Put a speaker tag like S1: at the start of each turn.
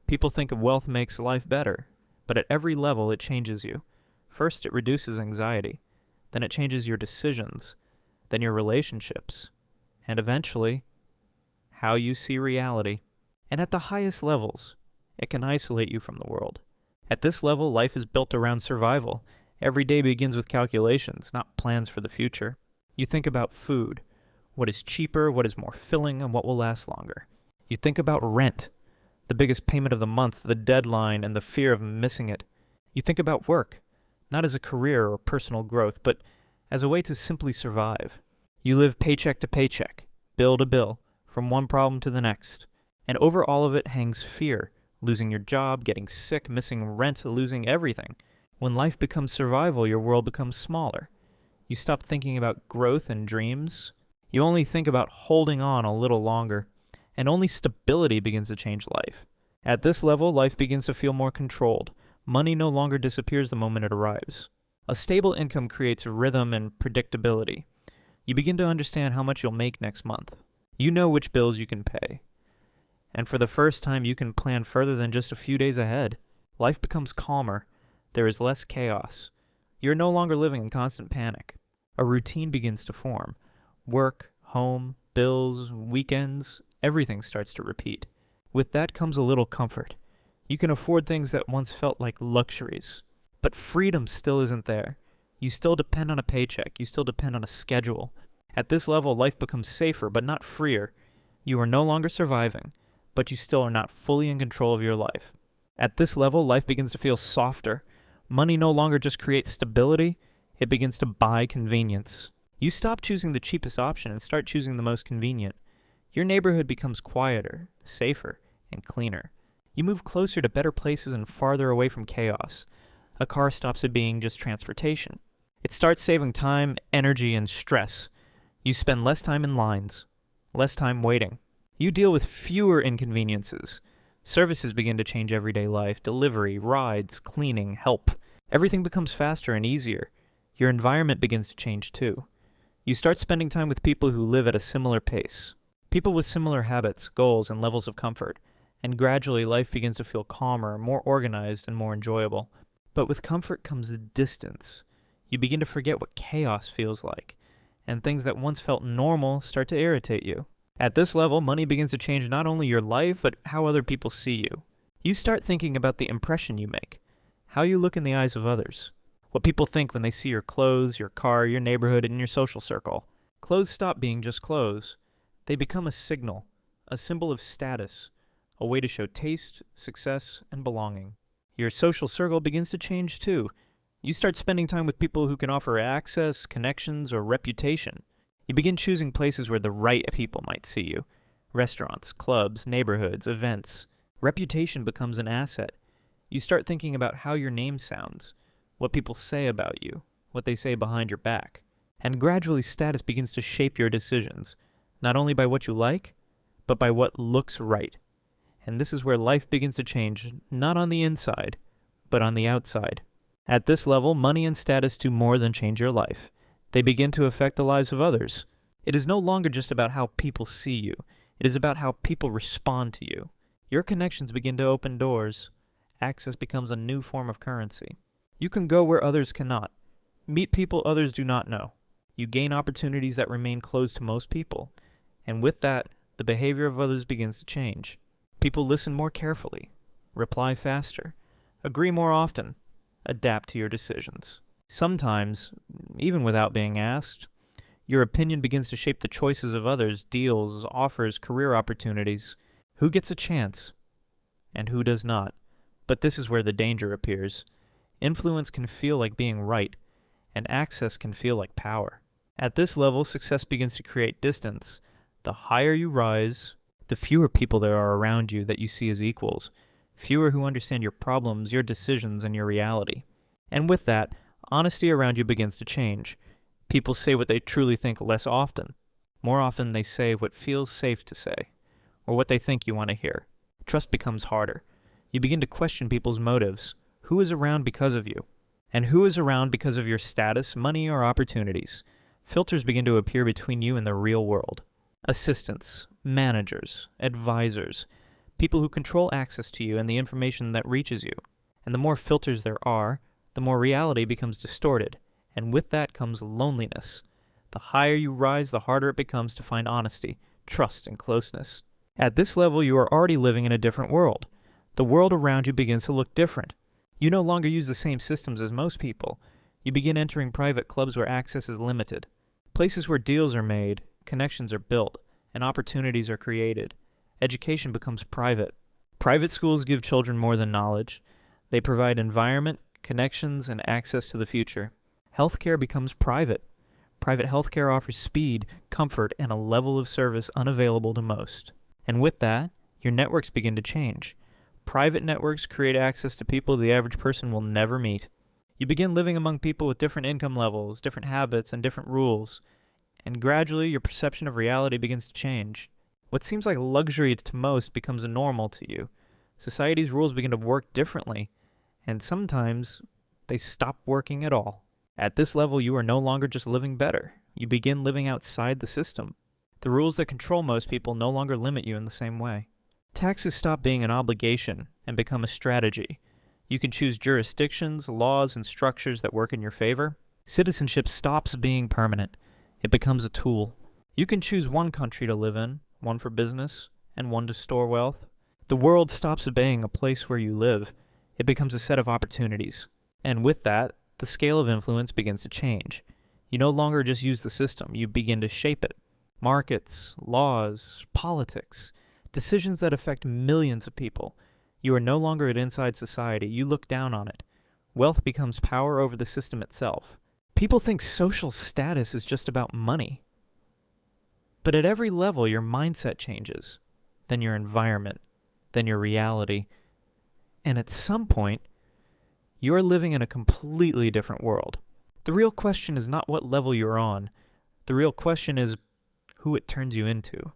S1: People think of wealth makes life better, but at every level it changes you. First, it reduces anxiety. Then it changes your decisions. Then your relationships. And eventually, how you see reality. And at the highest levels, it can isolate you from the world. At this level, life is built around survival. Every day begins with calculations, not plans for the future. You think about food. What is cheaper, what is more filling, and what will last longer. You think about rent, the biggest payment of the month, the deadline, and the fear of missing it. You think about work, not as a career or personal growth, but as a way to simply survive. You live paycheck to paycheck, bill to bill, from one problem to the next. And over all of it hangs fear, losing your job, getting sick, missing rent, losing everything. When life becomes survival, your world becomes smaller. You stop thinking about growth and dreams. You only think about holding on a little longer. And only stability begins to change life. At this level, life begins to feel more controlled. Money no longer disappears the moment it arrives. A stable income creates rhythm and predictability. You begin to understand how much you'll make next month. You know which bills you can pay. And for the first time, you can plan further than just a few days ahead. Life becomes calmer. There is less chaos. You're no longer living in constant panic. A routine begins to form. Work, home, bills, weekends, everything starts to repeat. With that comes a little comfort. You can afford things that once felt like luxuries. But freedom still isn't there. You still depend on a paycheck. You still depend on a schedule. At this level, life becomes safer, but not freer. You are no longer surviving, but you still are not fully in control of your life. At this level, life begins to feel softer. Money no longer just creates stability, it begins to buy convenience. You stop choosing the cheapest option and start choosing the most convenient. Your neighborhood becomes quieter, safer, and cleaner. You move closer to better places and farther away from chaos. A car stops it being just transportation. It starts saving time, energy, and stress. You spend less time in lines, less time waiting. You deal with fewer inconveniences. Services begin to change everyday life. Delivery, rides, cleaning, help. Everything becomes faster and easier. Your environment begins to change too. You start spending time with people who live at a similar pace. People with similar habits, goals, and levels of comfort. And gradually life begins to feel calmer, more organized, and more enjoyable. But with comfort comes distance. You begin to forget what chaos feels like. And things that once felt normal start to irritate you. At this level, money begins to change not only your life, but how other people see you. You start thinking about the impression you make, how you look in the eyes of others, what people think when they see your clothes, your car, your neighborhood, and your social circle. Clothes stop being just clothes. They become a signal, a symbol of status, a way to show taste, success, and belonging. Your social circle begins to change too. You start spending time with people who can offer access, connections, or reputation. You begin choosing places where the right people might see you. Restaurants, clubs, neighborhoods, events. Reputation becomes an asset. You start thinking about how your name sounds, what people say about you, what they say behind your back. And gradually status begins to shape your decisions, not only by what you like, but by what looks right. And this is where life begins to change, not on the inside, but on the outside. At this level, money and status do more than change your life. They begin to affect the lives of others. It is no longer just about how people see you. It is about how people respond to you. Your connections begin to open doors. Access becomes a new form of currency. You can go where others cannot. Meet people others do not know. You gain opportunities that remain closed to most people. And with that, the behavior of others begins to change. People listen more carefully, reply faster, agree more often, adapt to your decisions. Sometimes, even without being asked, your opinion begins to shape the choices of others, deals, offers, career opportunities. Who gets a chance, and who does not? But this is where the danger appears. Influence can feel like being right, and access can feel like power. At this level, success begins to create distance. The higher you rise, the fewer people there are around you that you see as equals, fewer who understand your problems, your decisions, and your reality. And with that, honesty around you begins to change. People say what they truly think less often. More often they say what feels safe to say, or what they think you want to hear. Trust becomes harder. You begin to question people's motives. Who is around because of you? And who is around because of your status, money, or opportunities? Filters begin to appear between you and the real world. Assistants, managers, advisors, people who control access to you and the information that reaches you. And the more filters there are, the more reality becomes distorted, and with that comes loneliness. The higher you rise, the harder it becomes to find honesty, trust, and closeness. At this level, you are already living in a different world. The world around you begins to look different. You no longer use the same systems as most people. You begin entering private clubs where access is limited, places where deals are made, connections are built, and opportunities are created. Education becomes private. Private schools give children more than knowledge. They provide environment, connections, and access to the future. Healthcare becomes private. Private healthcare offers speed, comfort, and a level of service unavailable to most. And with that, your networks begin to change. Private networks create access to people the average person will never meet. You begin living among people with different income levels, different habits, and different rules. And gradually, your perception of reality begins to change. What seems like luxury to most becomes normal to you. Society's rules begin to work differently, and sometimes they stop working at all. At this level, you are no longer just living better. You begin living outside the system. The rules that control most people no longer limit you in the same way. Taxes stop being an obligation and become a strategy. You can choose jurisdictions, laws, and structures that work in your favor. Citizenship stops being permanent. It becomes a tool. You can choose one country to live in, one for business, and one to store wealth. The world stops being a place where you live. It becomes a set of opportunities. And with that, the scale of influence begins to change. You no longer just use the system, you begin to shape it. Markets, laws, politics, decisions that affect millions of people. You are no longer an inside society, you look down on it. Wealth becomes power over the system itself. People think social status is just about money. But at every level, your mindset changes, then your environment, then your reality. And at some point, you are living in a completely different world. The real question is not what level you're on. The real question is who it turns you into.